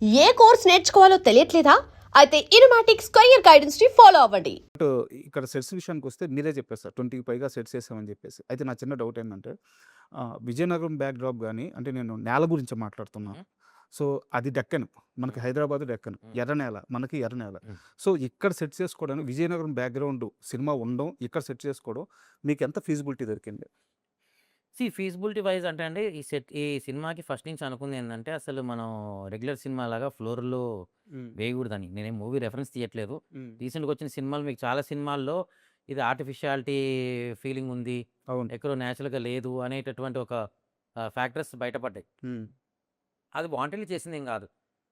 ఏ course నేర్చుకోవాలో తెలియట్లేదా? అయితే ఇనుమాటిక్ square guidance ని follow అవ్వండి. బట్ ఇక్కడ సెట్స్ విషయానికొస్తే మీరే చెప్పేసారు. 20కి పైగా సెట్స్ ఏసామని చెప్పేసి. అయితే నా చిన్న డౌట్ ఏందంటే విజయనగరం బ్యాక్‌డ్రాప్ గాని అంటే నేను నేల గురించి మాట్లాడుతున్నా. హ్మ్. సో, అది డెక్కన్. మనకి హ్మ్. హైదరాబాద్ డెక్కన్. హ్మ్. ఎర్ర నేల. మనకి ఎర్ర నేల. హ్మ్. సో, ఇక్కడ సెట్ చేసుకోవడానికి విజయనగరం బ్యాక్‌గ్రౌండ్ సినిమా ఉండడం, ఇక్కడ సెట్ చేసుకోవడం మీకెంత ఫీజిబిలిటీ దొరికింది? ఫీజిబిలిటీ వైస్ అంటే అండి, ఈ సినిమాకి ఫస్ట్ నుంచి అనుకుందేందంటే, అసలు మనం రెగ్యులర్ సినిమాలాగా ఫ్లోర్‌లో హ్మ్. వేయగూడదని. నేనేం మూవీ రెఫరెన్స్ తీయట్లేదు. హ్మ్. రీసెంట్‌గా వచ్చిన సినిమాలు మీకు చాలా సినిమాల్లో ఇది ఆర్టిఫిషియాలిటీ ఫీలింగ్ ఉంది. అవును. ఎక్కడో నేచురల్‌గా లేదు అనేటటువంటి ఒక ఫ్యాక్టర్స్ బయటపడ్డాయి. హ్మ్. అది వాంటెడ్‌లీ చేసిందేం గాదు.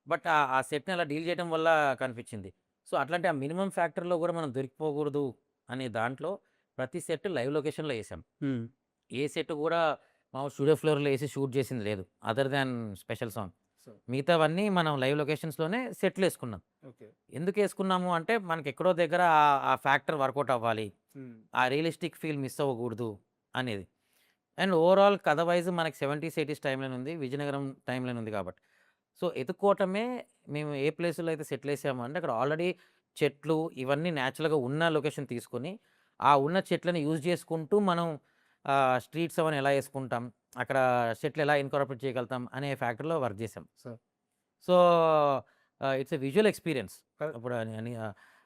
బట్ ఆ సెట్‌ని అలా డీల్ చేయడం వల్ల కనిపించింది. సో, అట్లాంటి ఆ మినిమమ్ ఫ్యాక్టర్‌లో గూడా మనం దొరికిపోకూడదు అనే దాంట్లో ప్రతి సెట్ లైవ్ లొకేషన్‌లో ఏసాం. హ్మ్. ఏ సెట్ గూడా మామూలు స్టూడియో ఫ్లోర్‌లో ఏసి షూట్ చేసింది లేదు. Other than special song. So మిగతావన్నీ మనం లైవ్ లొకేషన్స్‌లోనే సెట్‌లేసుకున్నాం. ఓకే. ఎందుకేసుకున్నాము అంటే, మనకెక్కడో దగ్గర ఆ ఫ్యాక్టర్ వర్కౌట్ అవ్వాలి. హ్మ్. ఆ రియలిస్టిక్ ఫీల్ మిస్ అవ్వకూడదు అనేది. అండ్ ఓవరాల్ కథ వైస్ మనకి 70స్, 80స్ టైమ్‌లైన్ ఉంది. విజయనగరం టైమ్‌లైన్ ఉంది కాబట్టి. సో, ఎతుక్కోవటమే మేము ఏ ప్లేస్‌లో అయితే సెటిలేసామో అంటే అక్కడ ఆల్రెడీ చెట్లు ఇవన్నీ నేచురల్‌గా ఉన్న లొకేషన్ తీసుకొని, ఆ ఉన్న చెట్లని యూజ్ చేసుకుంటూ మనం స్ట్రీట్స్ అవన్నీ ఎలా యేసుకుంటాం, అక్కడ చెట్లు ఎలా ఇన్కార్పొరేట్ చేయగలుగుతాం అనే ఫ్యాక్టర్‌లో వర్క్ చేసాం. So so, it's a visual experience. Correct. ఇప్పుడు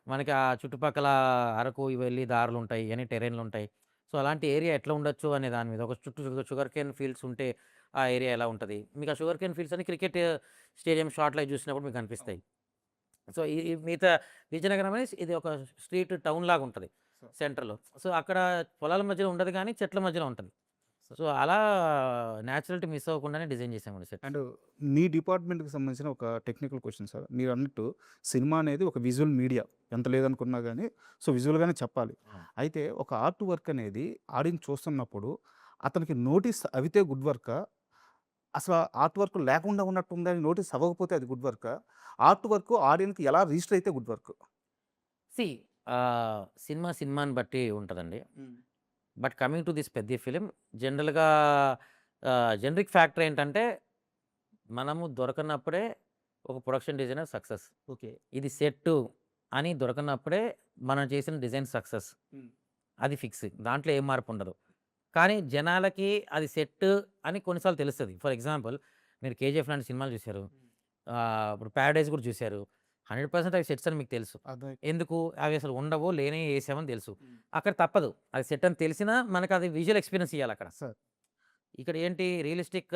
మనకి ఆ చుట్టుపక్కల అరకు వెళ్ళి దారులుంటాయి. ఇయన్నీ టెర్రైన్‌లుంటాయి. సో, అలాంటి ఏరియా ఎట్లా ఉండొచ్చు అనే దాని మీద ఒక చుట్టూ షుగర్ కేన్ ఫీల్డ్స్ ఉంటే ఆ ఏరియా ఎలా ఉంటది? మీకు ఆ షుగర్ కేన్ ఫీల్డ్స్ అన్ని క్రికెట్ స్టేడియం షాట్ లైవ్ చూసినప్పుడు మీకు అవును. కనిపిస్తాయి. సో, ఈ మిగతా విజయనగరం అనేది ఇది ఒక స్ట్రీట్ టౌన్ లాగా ఉంటది సో సెంటర్‌లో. సో, అక్కడ పొలాల మధ్యలో ఉండదు గానీ చెట్ల మధ్యలో ఉంటది. సో, అలా నేచురాలిటీ మిస్ అవ్వకుండానే డిజైన్ చేసామండి సెట్స్. అండ్ మీ డిపార్ట్మెంట్‌కి సంబంధించిన ఒక టెక్నికల్ క్వెషన్ సార్. మీరన్నట్టు సినిమా అనేది ఒక విజువల్ మీడియా. ఎంత లేదనుకున్నా గాని, సో, విజువల్‌గానే చెప్పాలి. అవును. అయితే ఒక ఆర్ట్ వర్క్ అనేది ఆడియన్స్ చూస్తున్నప్పుడు అతనికి నోటీస్ అవితే గుడ్ వర్కా? అసల ఆర్ట్ వర్క్ లేకుండా ఉన్నట్టుందని నోటీస్ అవ్వకపోతే అది గుడ్ వర్కా? ఆర్ట్ వర్క్ ఆడియన్స్‌కి ఎలా రిజిస్టర్ అయితే గుడ్ వర్క్? సీ సినిమాని బట్టి ఉంటదండి. హ్మ్. But coming to this Peddi film జనరల్‌గా జనరిక్ ఫ్యాక్టర్ ఏంటంటే, మనము దొరకనప్పుడే ఒక ప్రొడక్షన్ డిజైనర్ సక్సెస్. ఓకే. ఇది సెట్టు అని దొరకనప్పుడే మనం చేసిన డిజైన్ సక్సెస్. హ్మ్. అది ఫిక్స్. దాంట్లో ఏం మార్పుండదు. కానీ జనాలకి అది సెట్ అని కొన్ని సార్లు తెలుస్తది. ఫర్ ఎగ్జాంపుల్ మీరు 'కేజీఎఫ్' లాంటి సినిమాలు చూసారు. హ్మ్. ఇప్పుడు 'పారడైజ్' కూడా చూసారు. 100% అవి సెట్స్ అని మీకు తెలుసు. అదే. ఎందుకు? అవి అసలు ఉండవు, లేనివి ఏసామని తెలుసు. హ్మ్. అక్కడ తప్పదు. అది సెట్ అని తెలిసినా మనకది విజువల్ ఎక్స్‌పీరియన్స్ ఇయ్యాలక్కడ. సార్. ఇక్కడ ఏంటి రియలిస్టిక్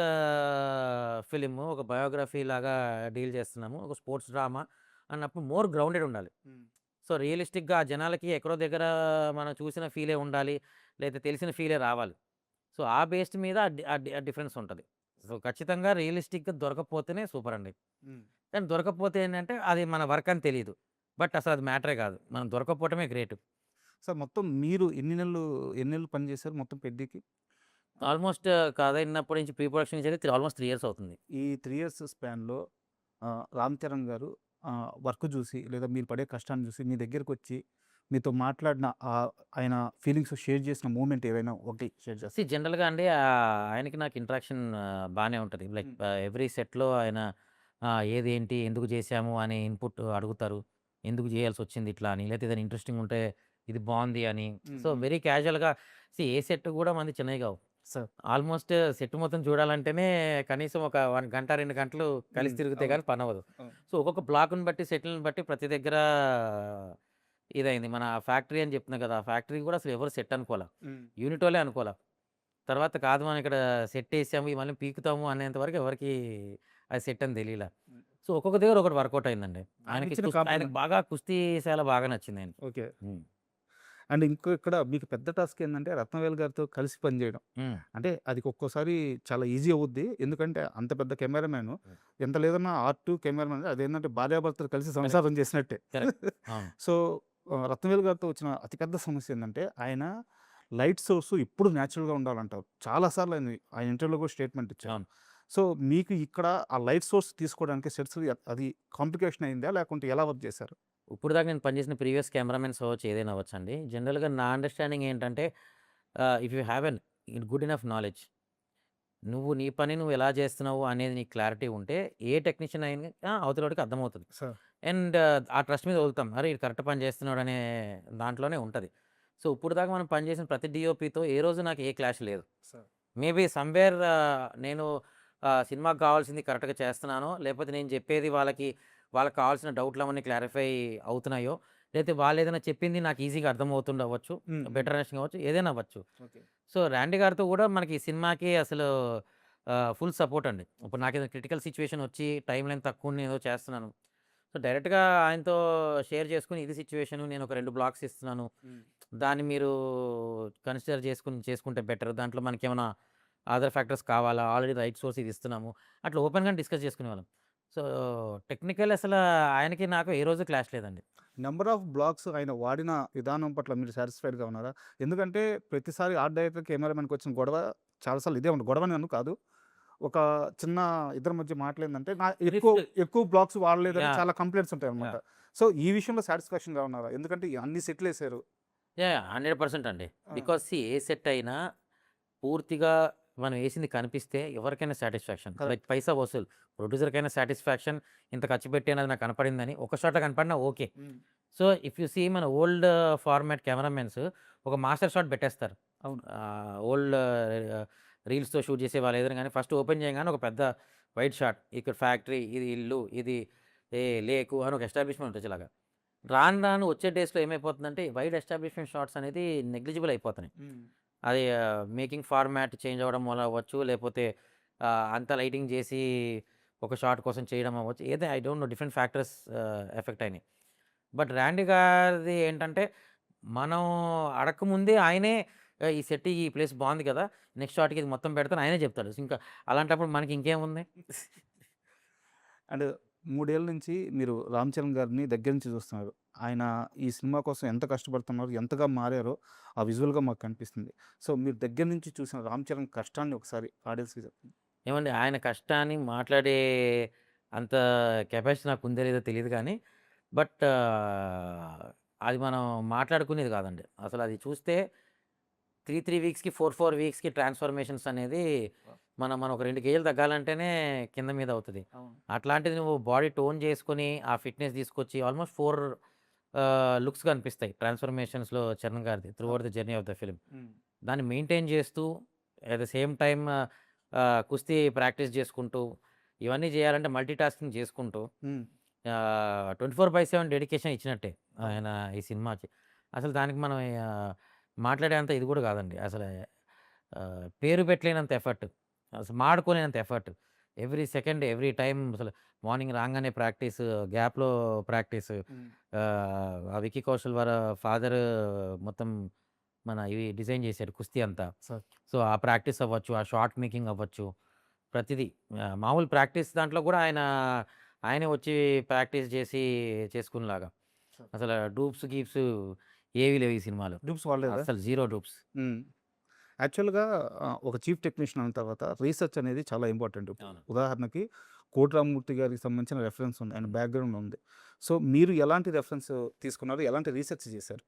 ఫిల్ము ఒక బయోగ్రఫీ లాగా డీల్ చేస్తున్నాము. ఒక స్పోర్ట్స్ డ్రామా అన్నప్పుడు మోర్ గ్రౌండెడ్ ఉండాలి. హ్మ్. సో, రియలిస్టిక్‌గా ఆ జనాలకి ఎక్కడో దగ్గర మనం చూసిన ఫీలే ఉండాలి. లేదా తెలిసిన ఫీలే రావాలి. సో, ఆ బేస్డ్ మీద ఆ డిఫరెన్స్ ఉంటది. సో, ఖచ్చితంగా రియలిస్టిక్‌గా దొరకకపోతేనే సూపరండి. హ్మ్. కానీ దొరకకపోతే ఏంటంటే అది మన వర్క్ అని తెలీదు. బట్ అసలు అది మ్యాటరే కాదు. మనం దొరకకపోవటమే గ్రేట్. సార్ మొత్తం మీరు ఎన్ని నెలలు పని చేశారు మొత్తం పెద్దికి? ఆల్మోస్ట్ కథ ఇన్నప్పటి నుంచి ప్రీ ప్రొడక్షన్ నుంచి అయితే ఆల్మోస్ట్ 3 ఇయర్స్ అవుతుంది. ఈ 3 ఇయర్స్ స్పాన్‌లో 'రామ్ చరణ్' గారు వర్క్ చూసి లేదా మీరు పడే కష్టాన్ని చూసి మీ దగ్గరకొచ్చి మీతో మాట్లాడిన ఆయన ఫీలింగ్స్ షేర్ చేసిన మూమెంట్ ఏవైనా ఒకటి షేర్ చేస్తారా? జనరల్‌గా అండి ఆయనకి నాకు ఇంటరాక్షన్ బానే ఉంటది. లైక్ హ్మ్. ఎవ్రీ సెట్‌లో ఆయన ఏది ఏంటి, ఎందుకు చేశాము అనే ఇన్‌పుట్ అడుగుతారు. ఎందుకు చేయాల్సొచ్చింది ఇట్లా అని, లేతే ఏదైనా ఇంట్రెస్టింగ్ ఉంటే ఇది బావుంది అని. హ్మ్. సో, హ్మ్. వెరీ క్యాజువల్‌గా ఏ సెట్ కూడా మనది చిన్నవి కావు. సార్. ఆల్మోస్ట్ సెట్ మొత్తం చూడాలంటేనే కనీసం ఒక 1 గంట, 2 గంటలు కలిసి హ్మ్. తిరిగితే అవును. గాని పనవ్వదు. అవును. సో, ఒక్కొక్క బ్లాక్‌ని బట్టి, సెట్‌లని బట్టి ప్రతి దగ్గర ఇదయింది. మన ఫ్యాక్టరీ అని చెప్తున్నా కదా! ఆ ఫ్యాక్టరీ కూడా అసలు ఎవరు సెట్ అనుకోలా. హ్మ్. యూనిటోళ్ళే అనుకోలా. తర్వాత కాదు మనం ఇక్కడ సెట్టేసాము, ఇవన్నీ పీకుతాము అనేంత వరకు ఎవరికీ అది సెట్ అని తెలీలా. హ్మ్. సో, ఒక్కొక్క దగ్గర ఒకటి వర్కౌట్ అయిందండి. ఆయనిచ్చిన ఆయనకి కాంప్లిమెంట్. బాగా కుస్తీ శాల బాగా నచ్చిందాయనకి. ఓకే. హ్మ్. అండ్ ఇంకో ఇక్కడ మీకు పెద్ద టాస్క్ ఏందంటే రత్నవేలు గారితో కలిసి పనిజేయడం. హ్మ్. అంటే అది ఒక్కోసారి చాలా ఈజీ అవుద్ది. ఎందుకంటే అంత పెద్ద కెమెరామాను హ్మ్. ఎంత లేదన్నా ఆర్ట్, కెమెరామాన్ అదేంటంటే భార్యాభర్తలు కలిసి కరెక్ట్. సంసారం చేసినట్టే. కరెక్ట్. అవును. సో, రత్నవేలు గారితో వచ్చిన అతిపెద్ద సమస్య ఏందంటే ఆయన లైట్ సోర్స్ ఎప్పుడు నేచురల్‌గా ఉండాలంటారు. చాలా సార్లు ఆయన ఇంటర్వ్యూలో కూడా స్టేట్మెంట్ ఇచ్చారు. అవును. సో, మీకు ఇక్కడ ఆ లైట్ సోర్స్ తీసుకోవడానికి సెట్స్ అది కాంప్లికేషన్ అయిందా? లేకుంటే ఎలా వర్క్ చేశారు? ఇప్పటిదాకా నేను పనిచేసిన ప్రీవియస్ కెమెరామెన్స్ అవ్వచ్చు, ఏదైనా అవ్వచ్చండి. జనరల్‌గా నా అండర్‌స్టాండింగ్ ఏంటంటే if you have good enough knowledge నువ్వు నీ పని నువ్వు ఎలా చేస్తున్నావు అనేది నీకు క్లారిటీ ఉంటే ఏ టెక్నీషియన్ అయినా అవతలోడికి అర్థమవుతుంది. సార్. అండ్ ఆ ట్రస్ట్ మీద వదులుతాం. అరే! ఈడు కరెక్ట్ పని చేస్తున్నాడు అనే దాంట్లోనే ఉంటది. సో, ఇప్పటిదాకా మనం పని చేసిన ప్రతి డీఓపీతో ఏ రోజు నాకు ఏ క్లాష్ లేదు. సార్. మేబీ సమ్‌వేర్ నేను సినిమాకి కావాల్సింది కరెక్ట్‌గా చేస్తున్నానో, లేకపోతే నేను చెప్పేది వాళ్ళకి కావాల్సిన డౌట్‌లవన్నీ క్లారిఫై అవుతున్నాయో, లేతే వాళ్ళేదైనా చెప్పింది నాకు ఈజీగా అర్థమవుతుండవచ్చు. బెటర్ అండర్‌స్టాండింగ్ అవ్వచ్చు. ఏదైనా అవ్వచ్చు. ఓకే. సో, 'ర్యాండీ' గారితో కూడా మనకి ఈ సినిమాకి అసలు ఫుల్ సపోర్ట్ అండి. ఇప్పుడు నాకేదైనా క్రిటికల్ సిట్యుయేషన్ వచ్చి టైమ్ లైన్ తక్కువుండి ఏదో చేస్తున్నాను. సో, డైరెక్ట్‌గా ఆయనతో షేర్ చేసుకొని ఇది సిట్యుయేషను. నేను ఒక 2 బ్లాక్స్ ఇస్తున్నాను. దాన్ని మీరు కన్సిడర్ చేసుకుంటే బెటర్. దాంట్లో మనకేమైనా అదర్ ఫ్యాక్టర్స్ కావాలా? ఆల్రెడీ రైట్ సోర్స్ ఇది ఇస్తున్నాము. అట్లా ఓపెన్‌గానే డిస్కస్ చేసుకునేవాళ్ళం. సో, టెక్నికల్ అసల ఆయనకి నాకు ఏ రోజు క్లాష్ లేదండి. నంబర్ ఆఫ్ బ్లాక్స్ ఆయన వాడిన విధానం పట్ల మీరు సాటిస్ఫైడ్‌గా ఉన్నారా? ఎందుకంటే ప్రతిసారి ఆర్ట్ డైరెక్టర్, కెమెరామెన్‌కి వచ్చిన గొడవ చాలా సార్లు ఇదే ఉంటది. గొడవని అని కాదు. ఒక చిన్న ఇద్దరి మధ్య మాటలేందంటే ఎక్కువ రిఫ్ట్ ఎక్కువ బ్లాక్స్ వాడలేదని యాహ్! చాలా కంప్లెయింట్స్ ఉంటాయన్నమాట. యాహ్! సో, ఈ విషయంలో సాటిస్ఫాక్షన్‌గా ఉన్నారా? ఎందుకంటే అన్ని సెట్‌లేసారు. యాహ్! 100% అండి. ఆ! బికాజ్ ఏ సెట్ అయినా పూర్తిగా మనం ఏసింది కనిపిస్తే ఎవరికైనా సాటిస్ఫాక్షన్. Like correct. పైసా వసూల్. ప్రొడ్యూసర్‌కైనా సాటిస్ఫాక్షన్. ఇంత ఖర్చు పెట్టాను అది నాకు కనపడిందని. ఒక షాట్‌లో కనపడినా okay. Hmm. So, if you see మన ఓల్డ్ ఫార్మాట్ కెమెరామెన్స్ ఒక మాస్టర్ షాట్ పెట్టేస్తారు. అవును. ఓల్డ్ రీల్స్‌తో షూట్ చేసేవాళ్ళు ఏదైనా గాని ఫస్ట్ ఓపెన్ చేయంగానే ఒక పెద్ద వైడ్ షాట్. ఇక్కడ ఫ్యాక్టరీ, ఇది ఇల్లు, ఇది లేకు అని ఒక ఎస్టాబ్లిష్‌మెంట్ వచ్చేలాగా. రాను రాను వచ్చే డేస్‌లో ఏమైపోతుందంటే వైడ్ ఎస్టాబ్లిష్‌మెంట్ షాట్స్ అనేది నెగ్లిజిబుల్ అయిపోతున్నాయి. హ్మ్. అది మేకింగ్ ఫార్మాట్ చేంజ్ అవ్వడం వల్ల అవ్వచ్చు. లేపోతే అంతా లైటింగ్ చేసి ఒక షాట్ కోసం చేయడం అవ్వచ్చు. ఏదో I don't know different factors effect అయినాయి. బట్ 'ర్యాండీ' గారిది ఏంటంటే మనం అడక్కముందే ఆయనే ఈ సెట్ ఈ ప్లేస్ బావుంది కదా! నెక్స్ట్ షాట్‌కి ఇది మొత్తం పెడతాను ఆయనే చెప్తాడు. ఇంకా అలాంటప్పుడు మనకి ఇంకేముంది? అండ్ 3 ఏళ్ల నుంచి మీరు 'రామ్ చరణ్' గారిని దగ్గర నుంచి చూస్తున్నారు. ఆయన ఈ సినిమా కోసం ఎంత కష్టపడుతున్నారు, ఎంతగా మారారో ఆ విజువల్‌గా మాకు కనిపిస్తుంది. సో, మీరు దగ్గర నుంచి చూసిన 'రామ్ చరణ్' కష్టాన్ని ఒకసారి ఆడియన్స్‌కి చెప్పండి. ఏమండి ఆయన కష్టాన్ని మాట్లాడే అంత కెపాసిటీ నాకుందో లేదో తెలీదు గానీ, బట్ అది మనం మాట్లాడుకునేది కాదండి. అసలది చూస్తే 3 వీక్స్‌కి, 4 వీక్స్‌కి ట్రాన్స్‌ఫర్మేషన్స్ అనేది మనం ఒక 2 కేజీలు తగ్గాలంటేనే కింద మీద అవుతది. అవును. అట్లాంటిది నువ్వు బాడీ టోన్ చేసుకొని, ఆ ఫిట్‌నెస్ తీసుకొచ్చి ఆల్మోస్ట్ 4 లుక్స్ కనిపిస్తాయి ట్రాన్స్‌ఫర్మేషన్స్‌లో చరణ్ గారిది through out the journey of the film. హ్మ్. దాన్ని మెయింటైన్ చేస్తూ అట్ ద సేమ్ టైమ్ కుస్తీ ప్రాక్టీస్ చేసుకుంటూ, ఇవన్నీ చేయాలంటే మల్టీ టాస్కింగ్ చేసుకుంటూ హ్మ్. 24/7 డెడికేషన్ ఇచ్చినట్టే అవును. ఆయన ఈ సినిమాకి. అసలు దానికి మనం మాట్లాడేంత ఇది కూడా కాదండి. అసలు పేరు పెట్టలేనంత ఎఫర్ట్. అసలు మాడుకోలేనంత effort. Every second, every time అసలు మార్నింగ్ రాంగానే ప్రాక్టీసు, గ్యాప్‌లో ప్రాక్టీసు. హ్మ్. ఆ విక్కీ కౌశల్ వాళ్ళ ఫాదర్ మొత్తం ఇవి డిజైన్ చేశారు కుస్తీ అంతా. సార్. సో, ఆ ప్రాక్టీస్ అవ్వచ్చు, ఆ షాట్ మేకింగ్ అవ్వచ్చు, ప్రతిదీ. మామూలు ప్రాక్టీస్ దాంట్లో కూడా ఆయనే వచ్చి ప్రాక్టీస్ చేసి చేసుకునేలాగా. సార్. అసలు డూప్స్, గీప్స్ ఏవి లేవు ఈ సినిమాలో. డూప్స్ వాడలేదా? అస్సలు జీరో డూప్స్. హ్మ్. యాక్చువల్‌గా ఒక చీఫ్ టెక్నీషియన్ అన్న తర్వాత రీసెర్చ్ అనేది చాలా ఇంపార్టెంట్. అవును. ఉదాహరణకి 'కోటి రామ్మూర్తి' గారికి సంబంధించిన రెఫరెన్స్ ఉంది. ఆయన బ్యాక్‌గ్రౌండ్ ఉంది. సో, మీరు ఎలాంటి రెఫరెన్స్ తీసుకున్నారు? ఎలాంటి రీసెర్చ్ చేశారు?